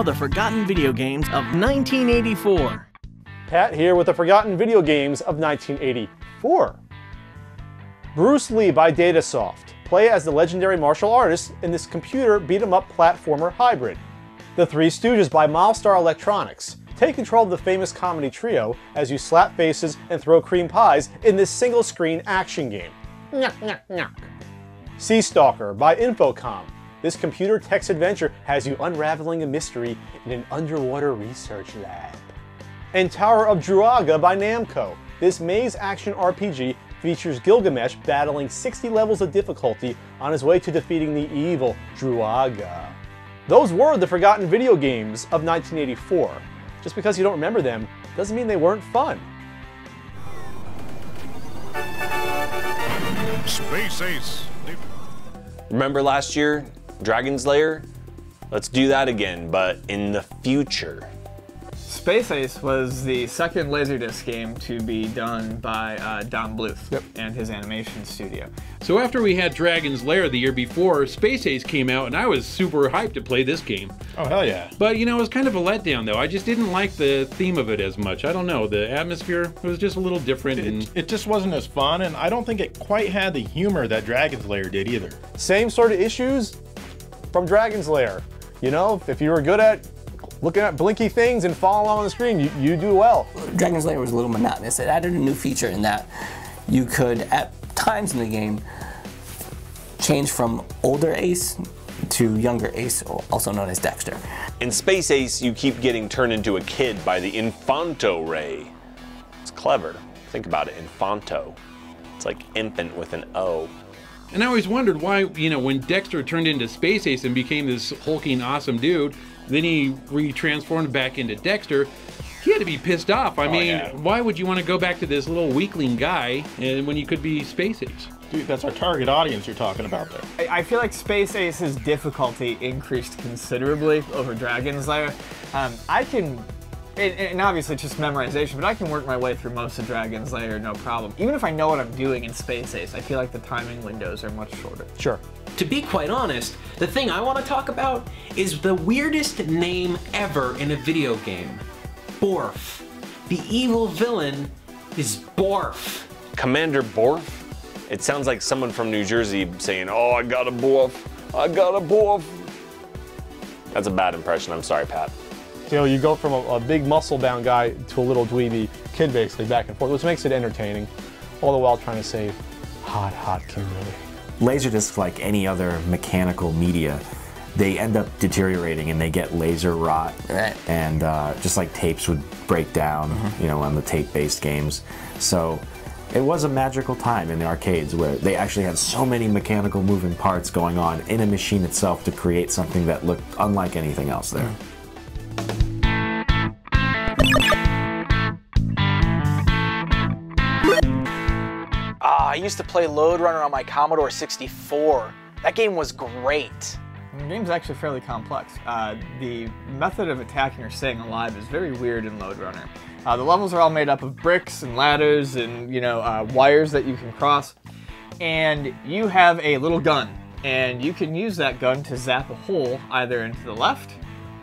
now the forgotten video games of 1984. Pat here with the forgotten video games of 1984. Bruce Lee by Datasoft. Play as the legendary martial artist in this computer beat-em-up platformer hybrid. The Three Stooges by Milestar Electronics. Take control of the famous comedy trio as you slap faces and throw cream pies in this single-screen action game. Nyuk, nyuk, nyuk. Sea Stalker by Infocom. This computer text adventure has you unraveling a mystery in an underwater research lab. And Tower of Druaga by Namco. This maze action RPG features Gilgamesh battling 60 levels of difficulty on his way to defeating the evil Druaga. Those were the forgotten video games of 1984. Just because you don't remember them doesn't mean they weren't fun. Space Ace. Remember last year, Dragon's Lair? Let's do that again, but in the future. Space Ace was the second Laserdisc game to be done by Don Bluth and his animation studio. So after we had Dragon's Lair the year before, Space Ace came out and I was super hyped to play this game. Oh, hell yeah. But you know, it was kind of a letdown though. I just didn't like the theme of it as much. I don't know, the atmosphere was just a little different. It just wasn't as fun, and I don't think it quite had the humor that Dragon's Lair did either. Same sort of issues from Dragon's Lair. You know, if you were good at looking at blinky things and following along on the screen, you do well. Dragon's Lair was a little monotonous. It added a new feature in that you could, at times in the game, change from older Ace to younger Ace, also known as Dexter. In Space Ace, you keep getting turned into a kid by the Infanto Ray. It's clever. Think about it, Infanto. It's like infant with an O. And I always wondered why, you know, when Dexter turned into Space Ace and became this hulking awesome dude, then he re-transformed back into Dexter, he had to be pissed off. I mean, yeah. Why would you want to go back to this little weakling guy when you could be Space Ace? Dude, that's our target audience you're talking about there. I feel like Space Ace's difficulty increased considerably over Dragon's Lair. I can, and obviously it's just memorization, but I can work my way through most of Dragon's Lair no problem. Even if I know what I'm doing in Space Ace, I feel like the timing windows are much shorter. Sure. To be quite honest, the thing I want to talk about is the weirdest name ever in a video game. Borf. The evil villain is Borf. Commander Borf? It sounds like someone from New Jersey saying, "Oh, I got a Borf. I got a Borf." That's a bad impression. I'm sorry, Pat. You know, you go from a big muscle-bound guy to a little dweeby kid, basically, back and forth, which makes it entertaining, all the while trying to save hot Kimberly. Laserdiscs, like any other mechanical media, they end up deteriorating and they get laser rot. Right. And just like tapes would break down, you know, on the tape-based games. So it was a magical time in the arcades where they actually had so many mechanical moving parts going on in a machine itself to create something that looked unlike anything else there. I used to play Lode Runner on my Commodore 64. That game was great. The game's actually fairly complex. The method of attacking or staying alive is very weird in Lode Runner. The levels are all made up of bricks and ladders and, you know, wires that you can cross. And you have a little gun, and you can use that gun to zap a hole either into the left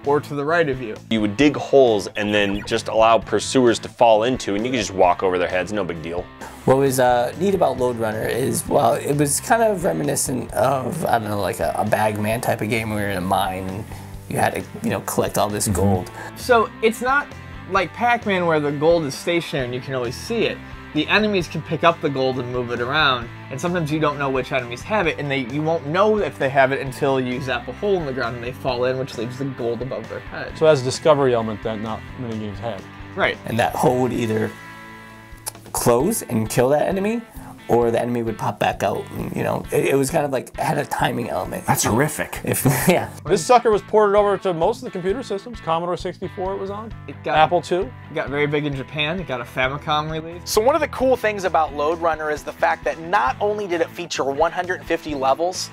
or to the right of you. You would dig holes and then just allow pursuers to fall into, and you could just walk over their heads, no big deal. What was neat about Lode Runner is, well, it was kind of reminiscent of, I don't know, like a Bagman type of game where you're in a mine and you had to, you know, collect all this gold. So it's not like Pac-Man where the gold is stationary and you can always see it. The enemies can pick up the gold and move it around, and sometimes you don't know which enemies have it, and you won't know if they have it until you zap a hole in the ground and they fall in, which leaves the gold above their head. So it has a discovery element that not many games have. Right. And that hole would either close and kill that enemy, or the enemy would pop back out. And, you know, it was kind of like, it had a timing element. That's horrific. Yeah. This sucker was ported over to most of the computer systems. Commodore 64 it was on. It got, Apple II. It got very big in Japan. It got a Famicom release. So one of the cool things about Lode Runner is the fact that not only did it feature 150 levels,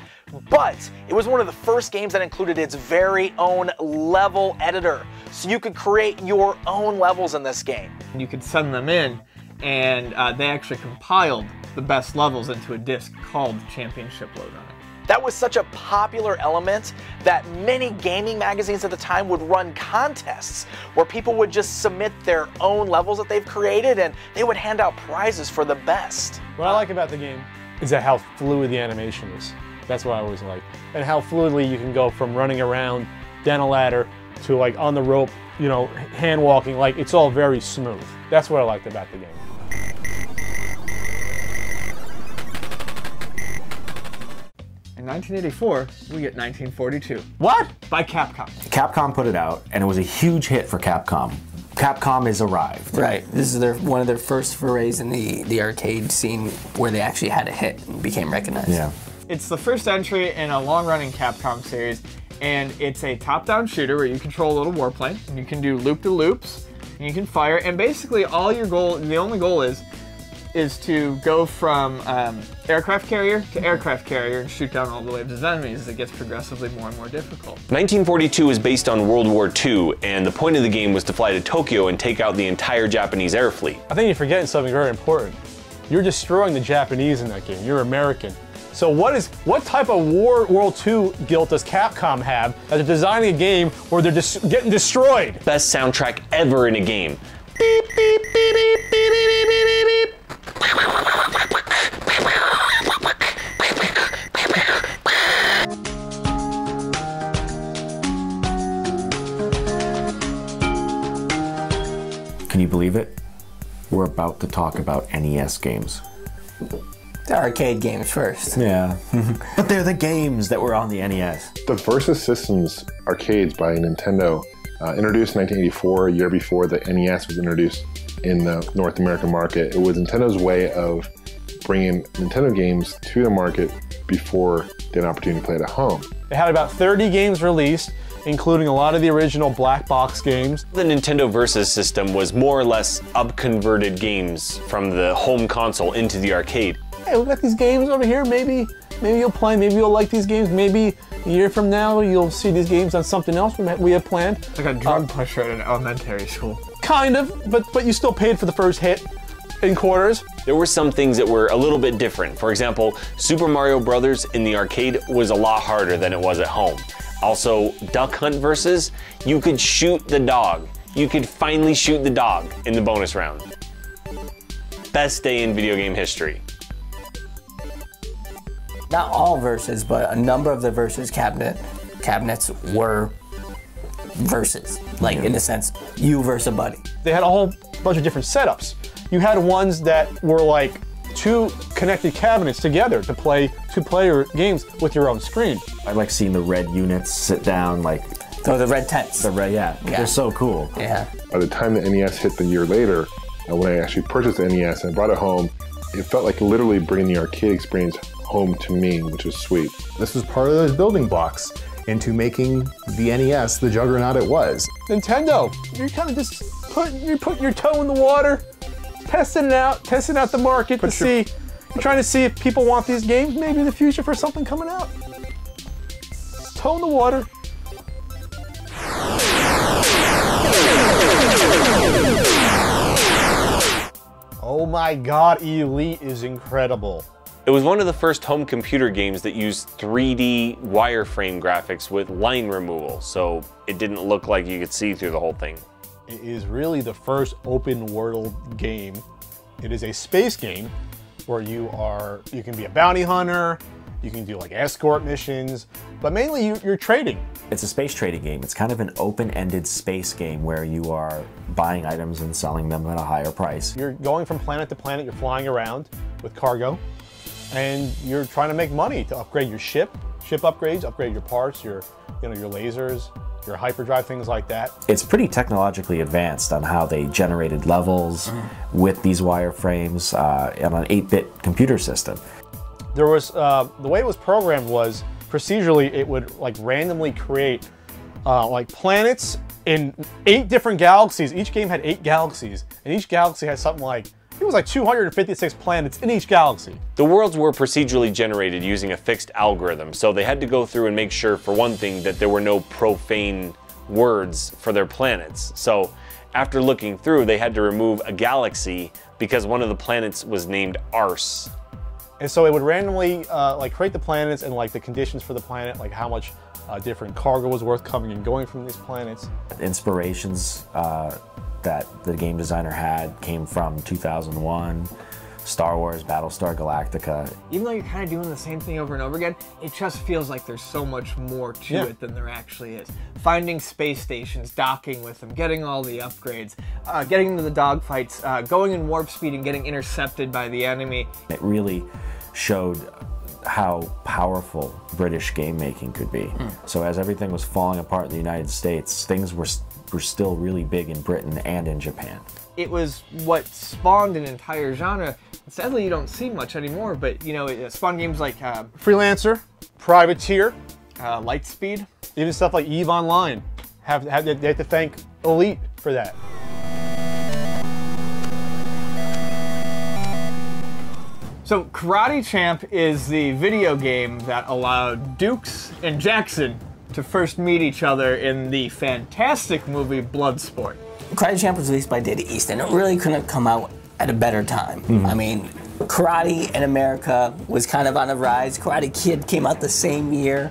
but it was one of the first games that included its very own level editor. So you could create your own levels in this game. You could send them in, and they actually compiled the best levels into a disc called Championship Lode Runner. That was such a popular element that many gaming magazines at the time would run contests where people would just submit their own levels that they've created and they would hand out prizes for the best. What I like about the game is that how fluid the animation is. That's what I always like. And how fluidly you can go from running around down a ladder to like on the rope, you know, hand walking, like it's all very smooth. That's what I liked about the game. In 1984, we get 1942. What? By Capcom. Capcom put it out, and it was a huge hit for Capcom. Capcom has arrived. Right. This is one of their first forays in the arcade scene where they actually had a hit and became recognized. Yeah. It's the first entry in a long-running Capcom series, and it's a top-down shooter where you control a little warplane, and you can do loop-de-loops, and you can fire, and basically all your goal, the only goal is to go from aircraft carrier to aircraft carrier and shoot down all the waves of enemies. It gets progressively more and more difficult. 1942 is based on World War II, and the point of the game was to fly to Tokyo and take out the entire Japanese air fleet. I think you're forgetting something very important. You're destroying the Japanese in that game. You're American. So what type of World II guilt does Capcom have as they're designing a game where they're just getting destroyed? Best soundtrack ever in a game. Beep, beep, beep, beep, beep, beep, beep, beep. Can you believe it? We're about to talk about NES games. The arcade games first. Yeah. But they're the games that were on the NES. The Versus Systems arcades by Nintendo, introduced in 1984, a year before the NES was introduced in the North American market. It was Nintendo's way of bringing Nintendo games to the market before they had an opportunity to play it at home. They had about 30 games released, including a lot of the original black box games. The Nintendo Versus system was more or less up-converted games from the home console into the arcade. Hey, we got these games over here, maybe you'll play, maybe you'll like these games, maybe a year from now you'll see these games on something else we have planned. Like a drug pusher at an elementary school. Kind of, but you still paid for the first hit in quarters. There were some things that were a little bit different. For example, Super Mario Brothers in the arcade was a lot harder than it was at home. Also, Duck Hunt Versus, you could shoot the dog. You could finally shoot the dog in the bonus round. Best day in video game history. Not all Versus, but a number of the Versus cabinets were Versus. Like, in a sense, you versus a buddy. They had a whole bunch of different setups. You had ones that were like two connected cabinets together to play two-player games with your own screen. I like seeing the red units sit down, like... Oh, the red tents. The red, yeah. They're so cool. Yeah. By the time the NES hit the year later, when I actually purchased the NES and brought it home, it felt like literally bringing the arcade experience home to me, which was sweet. This was part of those building blocks into making the NES the juggernaut it was. Nintendo, you're kind of just putting your toe in the water, testing out the market to see. You're trying to see if people want these games, maybe in the future for something coming out. Toe in the water. Oh my God, Elite is incredible. It was one of the first home computer games that used 3D wireframe graphics with line removal, so it didn't look like you could see through the whole thing. It is really the first open world game. It is a space game where you can be a bounty hunter, you can do like escort missions, but mainly you're trading. It's a space trading game. It's kind of an open-ended space game where you are buying items and selling them at a higher price. You're going from planet to planet, you're flying around with cargo, and you're trying to make money to upgrade your ship upgrades, upgrade your parts, your lasers, your hyperdrive, things like that. It's pretty technologically advanced on how they generated levels with these wireframes on an 8-bit computer system. There was, the way it was programmed was, procedurally, it would like randomly create like planets in 8 different galaxies. Each game had 8 galaxies, and each galaxy had something like, it was like 256 planets in each galaxy. The worlds were procedurally generated using a fixed algorithm, so they had to go through and make sure, for one thing, that there were no profane words for their planets. So after looking through, they had to remove a galaxy because one of the planets was named Arse. And so it would randomly like create the planets and like the conditions for the planet, like how much different cargo was worth coming and going from these planets. Inspirations that the game designer had came from 2001, Star Wars, Battlestar Galactica. Even though you're kind of doing the same thing over and over again, it just feels like there's so much more to it than there actually is. Finding space stations, docking with them, getting all the upgrades, getting into the dogfights, going in warp speed and getting intercepted by the enemy. It really showed how powerful British game making could be. So as everything was falling apart in the United States, things were still really big in Britain and in Japan. It was what spawned an entire genre. Sadly, you don't see much anymore, but you know, it spawned games like Freelancer, Privateer, Lightspeed, even stuff like EVE Online. They have to thank Elite for that. So Karate Champ is the video game that allowed Dukes and Jackson to first meet each other in the fantastic movie Bloodsport. Karate Champ was released by Data East, and it really couldn't come out at a better time. I mean, karate in America was kind of on a rise. Karate Kid came out the same year.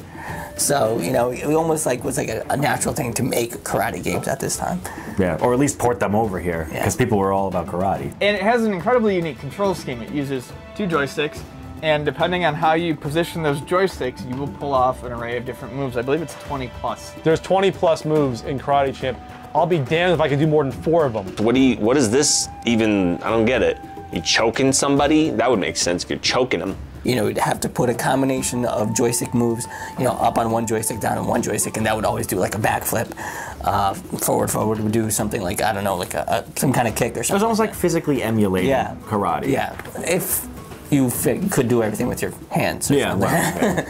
So, you know, it almost like was like a natural thing to make karate games at this time. Yeah, or at least port them over here, because people were all about karate. And it has an incredibly unique control scheme. It uses 2 joysticks, and depending on how you position those joysticks, you will pull off an array of different moves. I believe it's 20 plus. There's 20 plus moves in Karate Champ. I'll be damned if I can do more than 4 of them. What is this even? I don't get it. You choking somebody? That would make sense if you're choking them. You know, you'd have to put a combination of joystick moves, you know, up on one joystick, down on one joystick, and that would always do like a backflip. Forward would do something like, I don't know, like some kind of kick or something. It was almost like physically emulating karate. Yeah, if you could do everything with your hands. Yeah, right.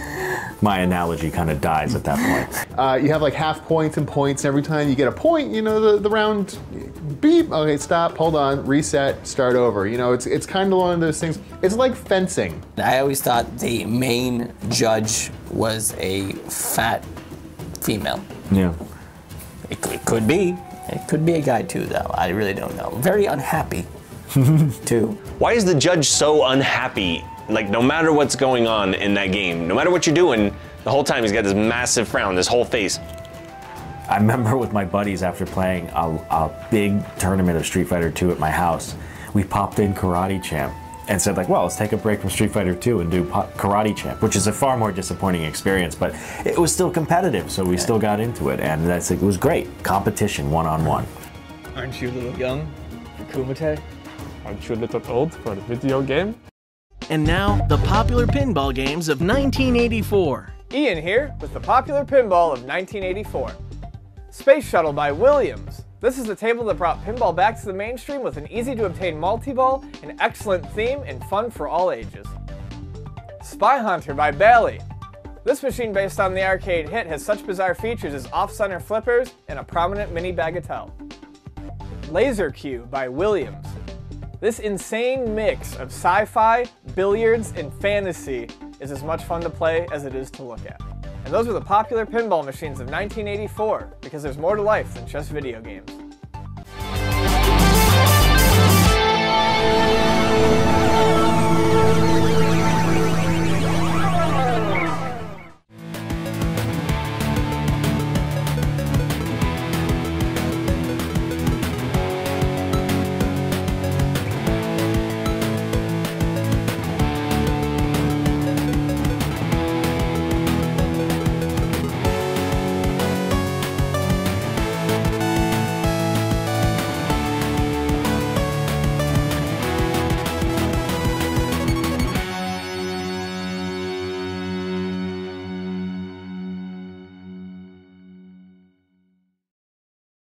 My analogy kind of dies at that point. You have like half points and points. Every time you get a point, you know, the round, beep, okay, stop, hold on, reset, start over. You know, it's kind of one of those things. It's like fencing. I always thought the main judge was a fat female. Yeah. It could be. It could be a guy too, though. I really don't know. Very unhappy, too. Why is the judge so unhappy? Like, no matter what's going on in that game, no matter what you're doing, the whole time he's got this massive frown, this whole face. I remember with my buddies after playing a big tournament of Street Fighter 2 at my house, we popped in Karate Champ and said like, well, let's take a break from Street Fighter 2 and do Karate Champ, which is a far more disappointing experience, but it was still competitive, so we still got into it, and it was great. Competition, one-on-one. Aren't you a little young for Kumite? Aren't you a little old for a video game? And now, the popular pinball games of 1984. Ian here with the popular pinball of 1984. Space Shuttle by Williams. This is the table that brought pinball back to the mainstream with an easy-to-obtain multi-ball, an excellent theme, and fun for all ages. Spy Hunter by Bally. This machine based on the arcade hit has such bizarre features as off-center flippers and a prominent mini bagatelle. Laser Cue by Williams. This insane mix of sci-fi, billiards, and fantasy is as much fun to play as it is to look at. And those are the popular pinball machines of 1984, because there's more to life than just video games.